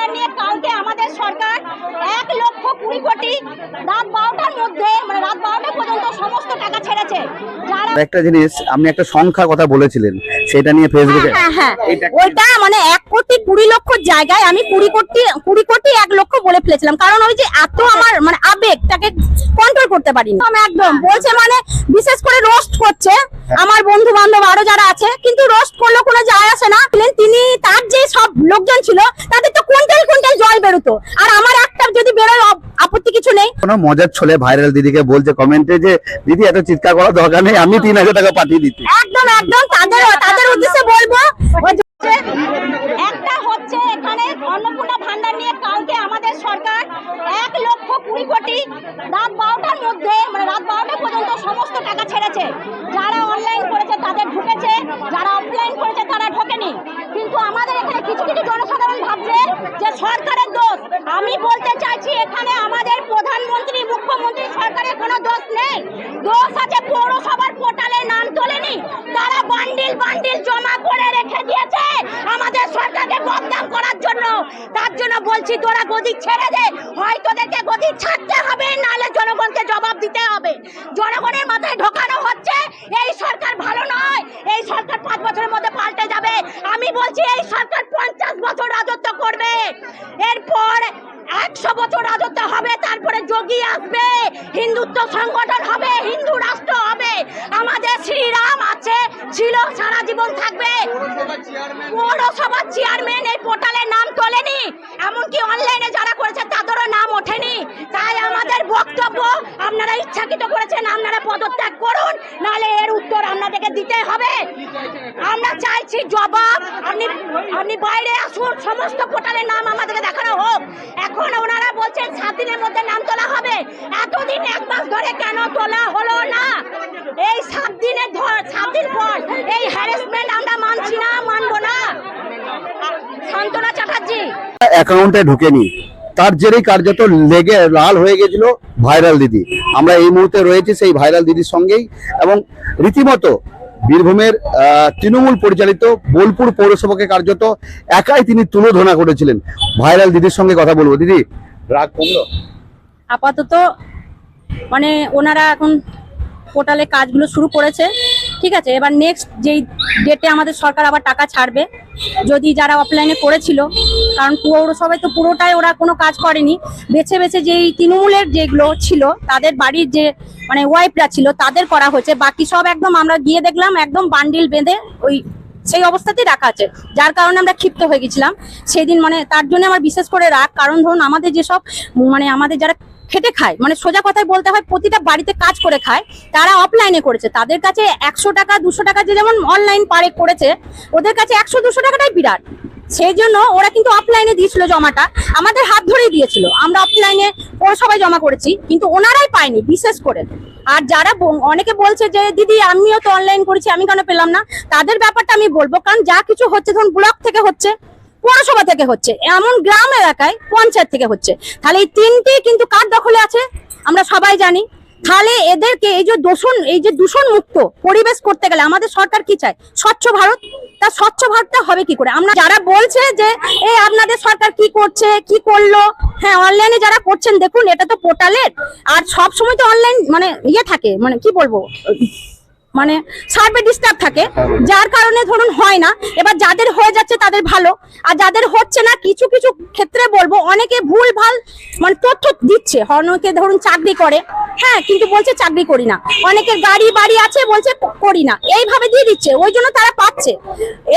ভান্ডার নিয়ে কালকে আমাদের সরকার 1,20,00,000 কোটি রাত 12টার মধ্যে মানে রাত 12টা পর্যন্ত সমস্ত টাকা ছেড়েছে। যারা একটা জিনিস আপনি একটা সংখ্যা কথা বলেছিলেন সেটা নিয়ে ফেসবুকে হ্যাঁ ওইটা মানে 1,20,00,000 জায়গায় আমি 20,00,00,000 1,00,000 বলে ফেলেছিলাম, কারণ ওই যে এত আমার মানে আবেগটাকে কন্ট্রোল করতে পারিনি আমি একদম। বলছে মানে বিশেষ করে রোস্ট করছে আমার বন্ধু বান্ধব আরো যারা আছে, কিন্তু রোস্ট করলে কোনো যায় আসে না। তিনি তার যে সব লোকজন ছিল তাদের তো কুইন্টাল কুইন্টাল জল বেরোতো, আর আমার একটা যদি বেরোয় আপত্তি কিছু নেই। কোনো মজার ছলে ভাইরাল দিদিকে বলছে কমেন্টে যে দিদি এত চিৎকার করার দরকার নেই, আমি 3,000 টাকা পাঠিয়ে দিচ্ছি। একদম তাদের উদ্দেশ্যে বলবো একটা হচ্ছে এখানে অন্নপূর্ণা ভান্ডার নিয়ে কালকে আমাদের সরকার 1,20,00,000 কোটি রাত 12টার মধ্যে মানে রাত 12টা পর্যন্ত সমস্ত টাকা ছেড়েছে। যারা অনলাইন করেছে তাদের ঢুকেছে, যারা অফলাইন করেছে তারা ঢোকেনি। কিন্তু আমাদের এখানে কিছু কিছু জনসাধারণ ভাবছে যে সরকারের দোষ। আমি বলতে চাইছি এখানে আমাদের প্রধানমন্ত্রী মুখ্যমন্ত্রী সরকারের কোনো দোষ নেই। দোষ আছে পৌরসভার পোর্টালে নাম তোলেনি, তারা বান্ডিল বান্ডিল জমা করে রেখে দিয়েছে আমাদের সরকারকে বদনাম করার জন্য। তার জন্য বলছি তোরা গদি ছেড়ে দে, হয় তোদেরকে গদি ছাড়তে হবে, নাহলে জনগণকে জবাব দিতে হবে। জনগণের মাথায় ঢোকানো হচ্ছে এই সরকার ভালো নয়, এই সরকার 5 বছরের মধ্যে পাল্টে যাবে। আমি বলছি এই সরকার 50 বছর রাজত্ব করবে, এরপর 100 বছর রাজত্ব হবে, তারপরে যোগী আসবে, হিন্দুত্ব সংগঠন হবে, হিন্দু রাষ্ট্র হবে। আমাদের শ্রীরাম আছে, ছিল, সারা জীবন থাকবে। পৌরসভার চেয়ারম্যান এই পোর্টালে নাম তোলেনি, এমনকি অনলাইনে যারা করেছে তাদেরও নাম ওঠেনি। তাই আমাদের বক্তব্য, আপনারা ইচ্ছাকৃত করেছেন, আপনারা পদত্যাগ করুন, নাহলে এর উত্তর আপনাদেরকে দিতে হবে। আমরা চাইছি জবাব। আপনি বাইরে আসুন, সমস্ত পোর্টালের নাম আমাদেরকে দেখানো হোক। এখন ওনারা বলছেন 7 দিনের মধ্যে নাম তোলা হবে, এতদিন 1 মাস ধরে কেন তোলা হলো না? এই 7 দিন পর এই হ্যারাসমেন্ট আমরা মানছি না, মানবো না। শান্তনা চ্যাটার্জি অ্যাকাউন্টে ঢুকেনি, তার জেরেই কার্যত লেগে লাল হয়ে গেছিল ভাইরাল দিদি। আমরা এই মুহূর্তে রয়েছি সেই ভাইরাল দিদির সঙ্গেই, এবং রীতিমতো বীরভূমের তৃণমূল পরিচালিত বোলপুর পৌরসভাকে কার্যত একাই তিনি তুলোধনা করেছিলেন। ভাইরাল দিদির সঙ্গে কথা বলবো। দিদি, রাগ কমলো? আপাতত মানে ওনারা এখন পোর্টালে কাজগুলো শুরু করেছে, ঠিক আছে। এবার নেক্সট যেই ডেটে আমাদের সরকার আবার টাকা ছাড়বে, যদি যারা অফলাইনে করেছিল, কারণ পৌরসভায় তো পুরোটাই ওরা কোনো কাজ করেনি, বেছে বেছে যেই তৃণমূলের যেগুলো ছিল তাদের বাড়ির যে মানে ওয়াইফরা ছিল তাদের করা হয়েছে, বাকি সব একদম আমরা গিয়ে দেখলাম একদম বান্ডিল বেঁধে ওই সেই অবস্থাতেই রাখা আছে, যার কারণে আমরা ক্ষিপ্ত হয়ে গেছিলাম সেদিন। মানে তার জন্য আমার বিশেষ করে রাগ, কারণ ধরুন আমাদের যেসব মানে আমাদের যারা খেটে খায়, মানে সোজা কথায় বলতে হয় প্রতিটা বাড়িতে কাজ করে খায়, তারা অফলাইনে করেছে। তাদের কাছে 100 টাকা 200 টাকা যে যেমন অনলাইন পারে করেছে, ওদের কাছে 100-200 টাকাটাই বিরাট। সেই জন্য ওরা কিন্তু অফলাইনে দিয়েছিল জমাটা, আমাদের হাত ধরেই দিয়েছিল, আমরা অফলাইনে পৌরসভায় জমা করেছি, কিন্তু ওনারাই পায়নি বিশেষ করে। আর যারা অনেকে বলছে যে দিদি আমিও তো অনলাইন করেছি, আমি কেন পেলাম না, তাদের ব্যাপারটা আমি বলবো। কারণ যা কিছু হচ্ছে ধরুন ব্লক থেকে হচ্ছে, পৌরসভা থেকে হচ্ছে, এমন গ্রাম এলাকায় পঞ্চায়েত থেকে হচ্ছে, তাহলে এই 3টি কিন্তু কার দখলে আছে আমরা সবাই জানি। তাহলে এদেরকে এই যে দূষণ মুক্ত পরিবেশ করতে গেলে আমাদের সরকার কি চায়? স্বচ্ছ ভারত। তা স্বচ্ছ ভারতটা হবে কি করে? আমরা যারা বলছে যে এই আপনাদের সরকার কি করছে, কি করলো, হ্যাঁ অনলাইনে যারা করছেন দেখুন, এটা তো পোর্টালের, আর সব সময় তো অনলাইন মানে থাকে, মানে কি বলবো, মানে সার্ভে ডিস্টার্ব থাকে, যার কারণে ধরুন হয় না। এবার যাদের হয়ে যাচ্ছে তাদের ভালো, আর যাদের হচ্ছে না কিছু কিছু ক্ষেত্রে বলবো অনেকে ভুল ভাল মানে তথ্য দিচ্ছে। অনেকে ধরুন চাকরি করে, হ্যাঁ, কিন্তু বলছে চাকরি করি না, অনেকের গাড়ি বাড়ি আছে বলছে করি না, এইভাবে দিয়ে দিচ্ছে, ওই জন্য তারা পাচ্ছে।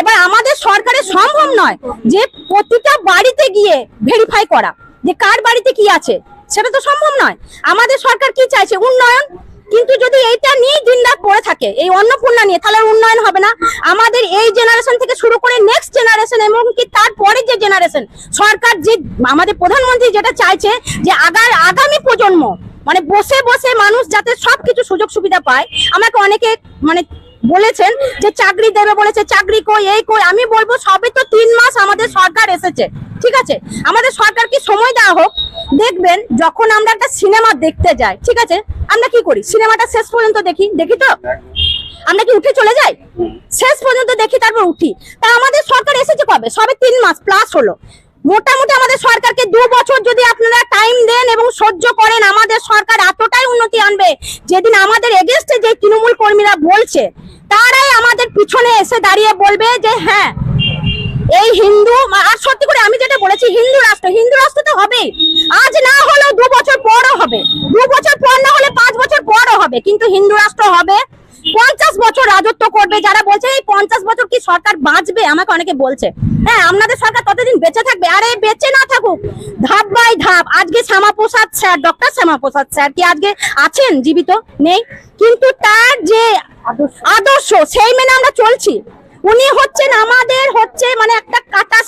এবার আমাদের সরকারের সম্ভব নয় যে প্রতিটা বাড়িতে গিয়ে ভেরিফাই করা যে কার বাড়িতে কি আছে, সেটা তো সম্ভব নয়। আমাদের সরকার কি চাইছে? উন্নয়ন। কিন্তু যদি এইটা নিয়ে দিনরাত পড়ে থাকে, এই অন্নপূর্ণা নিয়ে, তাহলে উন্নয়ন হবে না। আমাদের এই জেনারেশন থেকে শুরু করে নেক্সট জেনারেশন এবং কি তারপরে যে জেনারেশন, সরকার যে আমাদের প্রধানমন্ত্রী যেটা চাইছে যে আগামী প্রজন্ম মানে বসে বসে মানুষ যাতে সবকিছু সুযোগ সুবিধা পায়। আমাকে অনেকে মানে বলেছেন যে চাকরি দেবে বলেছে, চাকরি কই, এই কই। আমি বলবো সবে তো 3 মাস আমাদের সরকার এসেছে, ঠিক আছে, আমাদের সরকারকে সময় দেওয়া হোক। দেখবেন যখন আমরা একটা সিনেমা দেখতে যাই, ঠিক আছে, আমরা কি করি? সিনেমাটা শেষ পর্যন্ত দেখি তো আমরা কি উঠে চলে যাই? শেষ পর্যন্ত দেখি তারপর উঠি। তা আমাদের সরকার এসেছে কবে? সবে 3 মাস প্লাস হলো। মোটামুটি আমাদের সরকারকে 2 বছর যদি আপনারা টাইম দেন এবং সহ্য করেন, আমাদের সরকার এতটাই উন্নতি আনবে। যেদিন আমাদের এগেইনস্টে যে তৃণমূল কর্মীরা বলছে, তারাই আমাদের পিছনে এসে দাঁড়িয়ে বলবে যে হ্যাঁ এই হিন্দু, আর সত্যি করে আমি যেটা বলেছি হিন্দু রাষ্ট্র তো হবে, আজ না হলেও 2 বছর পরও হবে, 2 বছর পর না হলে 5 বছর পরও হবে, কিন্তু হিন্দু রাষ্ট্র হবে। 50 বছর রাজত্ব করবে। যারা বলছে এই 50 বছর কি সরকার বাঁচবে, আমাকে অনেকে বলছে হ্যাঁ আপনাদের সরকার ততদিন বেঁচে থাকবে। আরে বেঁচে না থাকুক, ধাপ বাই ধাপ। আজকে Shyamaprasad sir, doctor Shyamaprasad sir কি আজকে আছেন? জীবিত নেই, কিন্তু তার যে আদর্শ সেই মেনে আমরা চলছি। উনি হচ্ছেন আমাদের মানে একটা কাটা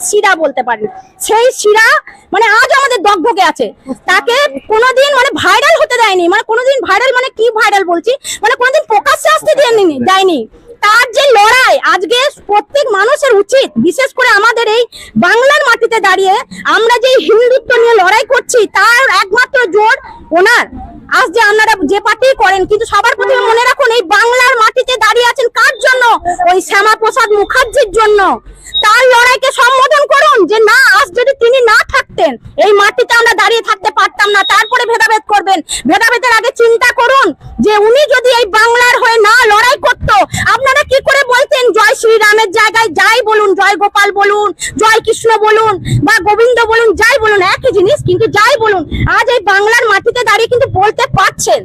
শিরা বলতে পারেন, সেই শিরা মানে আজ আমাদের দগদগে আছে। তাকে কোনোদিন মানে ভাইরাল হতে দেয়নি, মানে কোনোদিন ভাইরাল মানে কি ভাইরাল বলছি, মানে কোনোদিন প্রকাশ্যে আসতে দেয়নি। তার যে লড়াই আজকে প্রত্যেক মানুষের উচিত, বিশেষ করে আমাদের এই বাংলার মাটিতে দাঁড়িয়ে আমরা যে হিন্দুত্ব নিয়ে লড়াই করছি, তার একমাত্র জোর ওনার। আজ যে আপনারা যে পার্টি করেন, কিন্তু সবার প্রথমে মনে রাখুন এই বাংলার মাটিতে দাঁড়িয়ে আছেন কার জন্য? ওই শ্যামাপ্রসাদ মুখার্জির জন্য। তার লড়াইকে সম্বোধন করুন যে না, আজ যদি তিনি না থাকতেন এই মাটিতে আমরা দাঁড়িয়ে থাকতে পারতাম না। তারপরে ভেদাভেদ করবেন, ভেদাভেদের আগে চিন্তা করুন যে উনি যদি এই বাংলার হয়ে না লড়াই করত, আপনারা কি করে বলতেন জয় শ্রীরামের জায়গায় যাই বলুন, জয় গোপাল বলুন, জয় কৃষ্ণ বলুন বা গোবিন্দ বলুন, যাই বলুন একই জিনিস, কিন্তু যাই বলুন আজ এই বাংলার মাটিতে দাঁড়িয়ে কিন্তু বলতে পারছেন।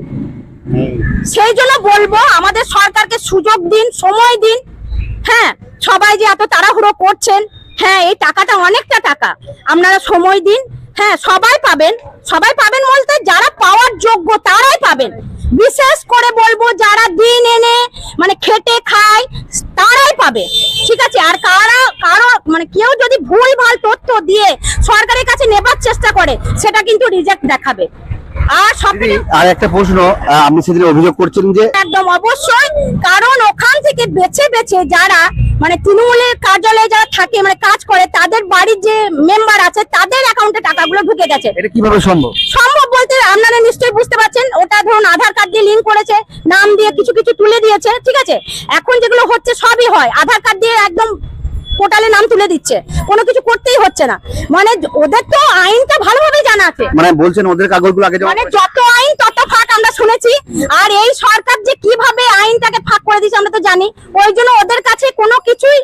সেই জন্য বলবো আমাদের সরকারকে সুযোগ দিন, সময় দিন। হ্যাঁ সবাই যে এত তাড়াহুড়ো করছেন, হ্যাঁ এই টাকাটা অনেকটা টাকা, আপনারা সময় দিন। হ্যাঁ সবাই পাবেন বলতে যারা পাওয়ার যোগ্য তারাই পাবেন। বিশেষ করে বলবো যারা দিন এনে মানে খেটে খায় তারাই পাবে, ঠিক আছে? আর কারো মানে কেউ যদি ভুল ভাল তথ্য দিয়ে সরকারের কাছে নেবার চেষ্টা করে, সেটা কিন্তু রিজেক্ট দেখাবে। আর সবথেকে আর একটা প্রশ্ন, আপনি সেদিন অভিযোগ করছেন যে একদম অবশ্যই, কারণ ওখান থেকে বেছে বেছে যারা মানে তৃণমূলের কার্যালয়ে যারা থাকে মানে কাজ করে, তাদের বাড়ির যে মেম্বার আছে তাদের অ্যাকাউন্টে টাকাগুলো ঢুকে গেছে। এটা কিভাবে সম্ভব? সম্ভব বলতে আপনারা নিশ্চয়ই বুঝতে পারছেন, ওটা ধরুন আধার কার্ড দিয়ে লিংক করেছে, নাম দিয়ে কিছু কিছু তুলে দিয়েছে, ঠিক আছে? এখন যেগুলো হচ্ছে সবই হয় আধার কার্ড দিয়ে, একদম পোর্টালে নাম তুলে দিচ্ছে, কোনো কিছু করতেই হচ্ছে না। মানে ওদের তো আইনটা ভালোভাবে জানা আছে, মানে বলছেন ওদের কাগজগুলো আগে জমা মানে করেছে। যত আইন তত ফাঁক আমরা শুনেছি। আর এই সরকার যে কিভাবে আইনটাকে ফাঁক করে দিয়েছে আমরা তো জানি, ওই জন্য ওদের কাছে কোনো কিছুই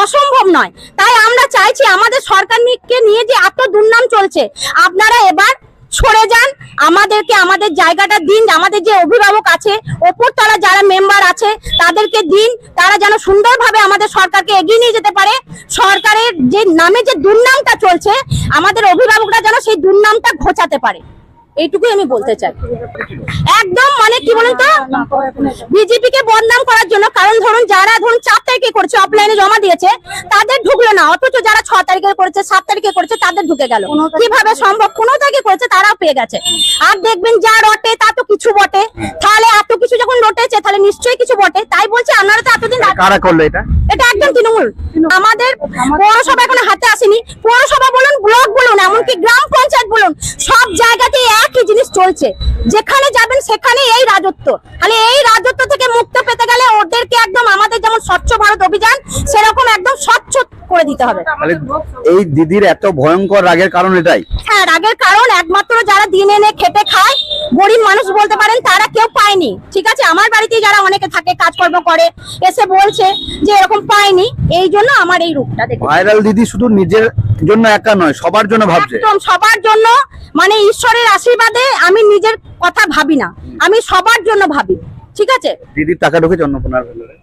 অসম্ভব নয়। তাই আমরা চাইছি আমাদের সরকারকে নিয়ে যে এত দুর্নাম চলছে, আপনারা এবার সরে যান, আমাদেরকে আমাদের জায়গাটা দিন। আমাদের যে অভিভাবক আছে, ওপর তলা যারা মেম্বার আছে তাদেরকে দিন, তারা যেন সুন্দরভাবে আমাদের সরকারকে এগিয়ে নিয়ে যেতে পারে। সরকারের যে নামে যে দুর্নামটা চলছে, আমাদের অভিভাবকরা যেন সেই দুর্নামটা ঘোচাতে পারে, এইটুকুই আমি বলতে চাই। একদম মানে কি বলুন তো, বিজেপি কে বদনাম করার জন্য। কারণ ধরুন যারা ধরুন 4 তারিখে করেছে, অফলাইনে জমা দিয়েছে, তাদের ঢুকলো না, অথচ যারা 6 তারিখে করেছে, 7 তারিখে করেছে তাদের ঢুকে গেল। কিভাবে সম্ভব? 15 তারিখে করেছে তারাও পেয়ে গেছে। আর দেখবেন যা রটে তা তো কিছু বটে, তাহলে এত কিছু যখন রটেছে তাহলে নিশ্চয়ই কিছু বটে। তাই বলছে আপনারা তো এতদিন কারা করলো এটা? এটা একদম তৃণমূল। আমাদের পৌরসভা এখন হাতে আসেনি, পৌরসভা বলুন, ব্লক বলুন, এমনকি গ্রাম পঞ্চায়েত বলুন, সব জায়গাতেই একই জিনিস চলছে। যেখানে যাবেন সেখানে এই রাজত্ব। তাহলে এই রাজত্ব থেকে মুক্ত পেতে গেলে ওদেরকে একদম আমাদের যেমন স্বচ্ছ ভারত অভিযান, সেরকম একদম স্বচ্ছ করে দিতে হবে। তাহলে এই দিদির এত ভয়ঙ্কর রাগের কারণ এটাই? হ্যাঁ রাগের কারণ একমাত্র যারা দিন এনে খেটে খায়, গরিব মানুষ বলতে পারেন, তারা কেউ পায়নি, ঠিক আছে? আমার বাড়িতে যারা অনেকে থাকে, কাজকর্ম করে, এসে বলছে যে এরকম পায়নি, এই জন্য আমার এই রূপটা দেখে। ভাইরাল দিদি শুধু নিজের জন্য একা নয়, সবার জন্য ভাবছে। একদম সবার জন্য, মানে ঈশ্বরের আশীর্বাদে আমি নিজের কথা ভাবি না, আমি সবার জন্য ভাবি, ঠিক আছে? দিদির টাকা ঢুকেছে অন্নপূর্ণার ভেতরে?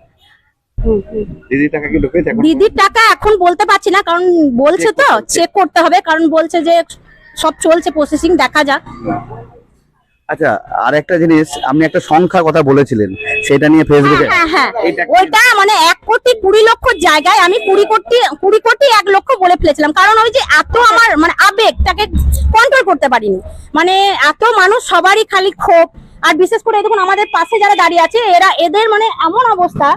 দিদির টাকা কি ঢুকেছে এখন? দিদির টাকা এখন বলতে পারছি না, কারণ বলছে তো চেক করতে হবে, কারণ বলছে যে সব চলছে প্রসেসিং, দেখা যাক। আচ্ছা, আর একটা জিনিস, আপনি একটা সংখ্যার কথা বলেছিলেন, সেটা নিয়ে ফেসবুকে হ্যাঁ হ্যাঁ, এইটা কি? ওইটা মানে 1,20,00,000 জায়গায় আমি 20,00,00,000 1 ফেলেছিলাম। কারণ ওই যে এত আমার মানে আবেগটাকে কন্ট্রোল করতে পারিনি, মানে এত মানুষ, সবারই খালি ক্ষোভ। আর বিশেষ করে দেখুন আমাদের পাশে যারা দাঁড়িয়ে আছে, এদের মানে এমন অবস্থা,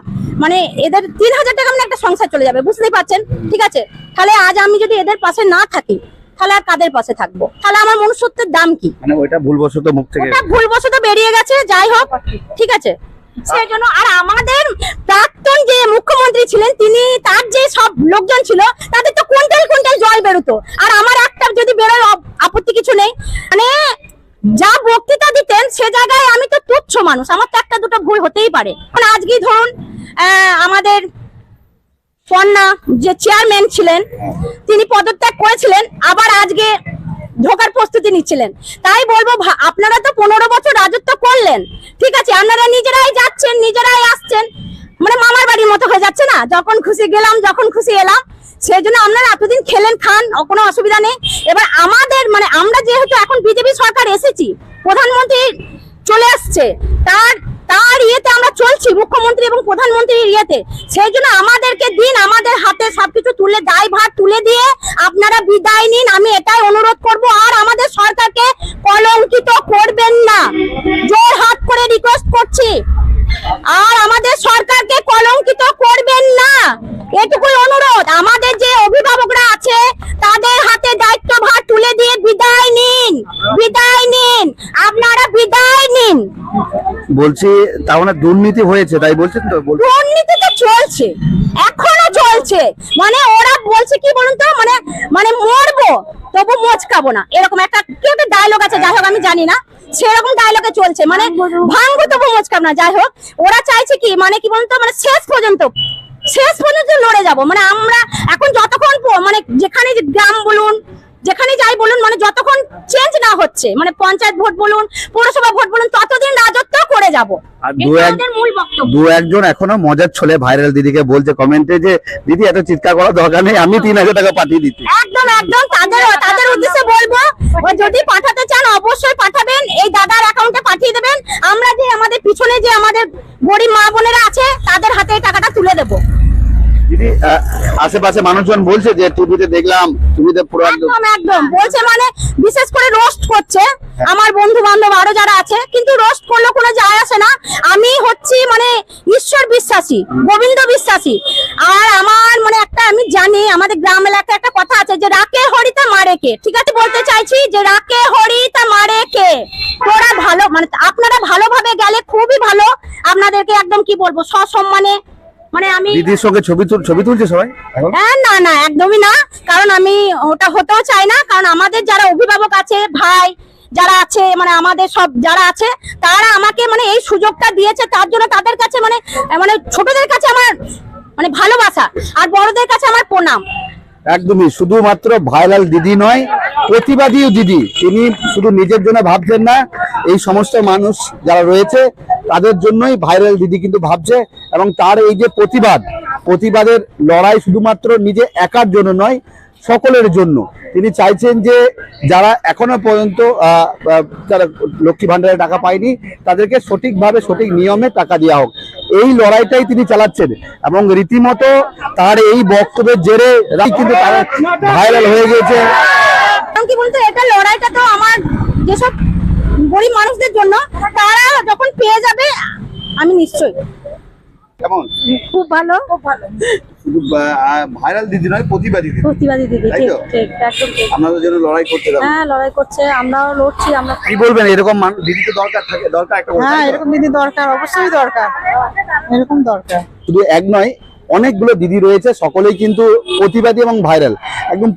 মানে এদের 3,000 টাকা মানে একটা সংসার চলে যাবে, বুঝতেই পারছেন, ঠিক আছে? তাহলে আজ আমি যদি এদের পাশে না থাকি, তাহলে আর কাদের পাশে থাকবো? তাহলে আমার মনুষ্যত্বের দাম কি? মানে ওইটা ভুলবশত মুখ থেকে ওটা ভুলবশত বেরিয়ে গেছে, যাই হোক, ঠিক আছে? সেই জন্য আর আমাদের প্রাক্তন যে মুখ্যমন্ত্রী ছিলেন তিনি তার যে সব লোকজন ছিল তাদের তো কুইন্টাল কুইন্টাল জল বেরোতো, আর আমার একটা যদি বেরোয় আপত্তি কিছু নেই। মানে যা বক্তৃতা দিতেন সে জায়গায় আমি তো তুচ্ছ মানুষ, আমার তো একটা দুটো ভুল হতেই পারে। আজকে ধরুন আমাদের পন্না যে চেয়ারম্যান ছিলেন তিনি পদত্যাগ করেছিলেন, আবার আজকে ঢোকার প্রস্তুতি নিচ্ছিলেন। তাই বলবো আপনারা তো 15 বছর রাজত্ব করলেন, ঠিক আছে, আপনারা নিজেরাই যাচ্ছেন নিজেরাই আসছেন, মানে মামার বাড়ির মতো হয়ে যাচ্ছে না, যখন খুশি গেলাম যখন খুশি এলাম। সেই জন্য আপনারা এতদিন খেলেন খান, কোনো অসুবিধা নেই। এবার আমাদের মানে আমরা যেহেতু এখন বিজেপি সরকার এসেছি, প্রধানমন্ত্রী চলে আসছে, তার ইয়েতে আমরা চলছি, মুখ্যমন্ত্রী এবং প্রধানমন্ত্রীর ইয়েতে। সেই জন্য আমাদেরকে দিন, আমাদের হাতে সবকিছু তুলে দায়ভার তুলে দিয়ে আপনারা বিদায় নিন, আমি এটাই অনুরোধ করব। আর আমাদের সরকারকে কলঙ্কিত করবেন না, জোর হাত করে রিকোয়েস্ট করছি। আর আমাদের সরকারকে কলঙ্কিত করবেন না, এটুকুই অনুরোধ। আমাদের যে অভিভাবকরা আছে তাদের হাতে দায়িত্বভার তুলে দিয়ে বিদায় নিন, বিদায় নিন, আপনারা বিদায় নিন। বলছি তাহলে দুর্নীতি হয়েছে তাই বলছেন তো? দুর্নীতি তো চলছে, এখনো চলছে। মানে ওরা বলছে কি বলুন তো, মানে মরবো তবু মোচকাবো না, এরকম একটা কি একটা ডায়লগ আছে, যাই হোক আমি জানি না, সেরকম ডায়লগে চলছে। মানে ভাঙবো তবু মোচকাবো না, যাই হোক ওরা চাইছে কি মানে কি বলুন তো, মানে শেষ পর্যন্ত লড়ে যাব। মানে আমরা এখন যতক্ষণ মানে যেখানে গ্রাম বলুন যেখানে যাই বলুন, মানে যতক্ষণ চেঞ্জ না হচ্ছে, মানে পঞ্চায়েত ভোট বলুন পৌরসভা ভোট বলুন, ততদিন রাজত্ব করে যাব। আর মূল বক্তব্য। দু একজন এখনো মজার ছলে ভাইরাল দিদিকে বলছে কমেন্টে যে দিদি এত চিৎকার করার দরকার নেই, আমি 3000 টাকা পাঠিয়ে দিচ্ছি। একদম একদম তাদের উদ্দেশ্যে বলবো, যদি পাঠাতে চান অবশ্যই পাঠাবেন, এই দাদার অ্যাকাউন্টে পাঠিয়ে দেবেন। আমরা যে আমাদের পিছনে যে আমাদের গরিব মা বোনেরা আছে তাদের হাতে এই টাকাটা তুলে দেবো। দিদি আশেপাশে মানুষজন বলছে যে টিভিতে দেখলাম, টিভিতে পুরো একদম একদম বলছে, মানে বিশেষ করে রোস্ট করছে আমার বন্ধু বান্ধব আরো যারা আছে, কিন্তু রোস্ট করলে কোনো যায় আসে না। আমি হচ্ছি মানে ঈশ্বর বিশ্বাসী, গোবিন্দ বিশ্বাসী। আর আমার মানে একটা আমি জানি আমাদের গ্রাম এলাকায় একটা কথা আছে যে রাকে হরি তা মারে কে, ঠিক আছে, বলতে চাইছি যে রাকে হরি তা মারে কে। তোরা ভালো মানে আপনারা ভালোভাবে গেলে খুবই ভালো, আপনাদেরকে একদম কি বলবো সসম্মানে মানে আমি দিদির সঙ্গে ছবি তুলছে সবাই এখন? না না একদমই না, কারণ আমি ওটা হতেও চাই না। কারণ আমাদের যারা অভিভাবক আছে, ভাই যারা আছে, মানে আমাদের সব যারা আছে তারা আমাকে মানে এই সুযোগটা দিয়েছে, তার জন্য তাদের কাছে মানে ছোটদের কাছে আমার মানে ভালোবাসা, আর বড়দের কাছে আমার প্রণাম। একদমই, শুধুমাত্র ভাইরাল দিদি নয়, প্রতিবাদীও দিদি। তিনি শুধু নিজের জন্য ভাবছেন না, এই সমস্ত মানুষ যারা রয়েছে তাদের জন্যই ভাইরাল দিদি কিন্তু ভাবছে। এবং তার এই যে প্রতিবাদের লড়াই শুধুমাত্র নিজে একার জন্য নয়, সকলের জন্য। তিনি চাইছেন যে যারা এখনো পর্যন্ত যারা লক্ষ্মী ভান্ডারের টাকা পায়নি তাদেরকে সঠিকভাবে সঠিক নিয়মে টাকা দেওয়া হোক, এই লড়াইটাই তিনি চালাচ্ছেন। এবং রীতিমতো তার এই বক্তব্যের জেরে কিন্তু তারা ভাইরাল হয়ে গেছে। কি বলতো, এটা লড়াইটা তো আমার যেসব গরিব মানুষদের জন্য, তারা যখন পেয়ে যাবে আমি নিশ্চয়ই। কেমন? খুব ভালো, খুব ভালো। শুধু ভাইরাল দিদি নয়, প্রতিবাদী দিদি, তাই তো? একদম ঠিক। আপনাদের জন্য লড়াই করতে হবে। হ্যাঁ লড়াই করছে, আমরাও লড়ছি। আমরা কি বলবেন, এরকম দিদি তো দরকার একটা। হ্যাঁ এরকম দিদি দরকার, অবশ্যই দরকার, এরকম দরকার। শুধু এক নয়, অনেকগুলো দিদি রয়েছে, সকলেই কিন্তু প্রতিবাদী এবং ভাইরাল একদম।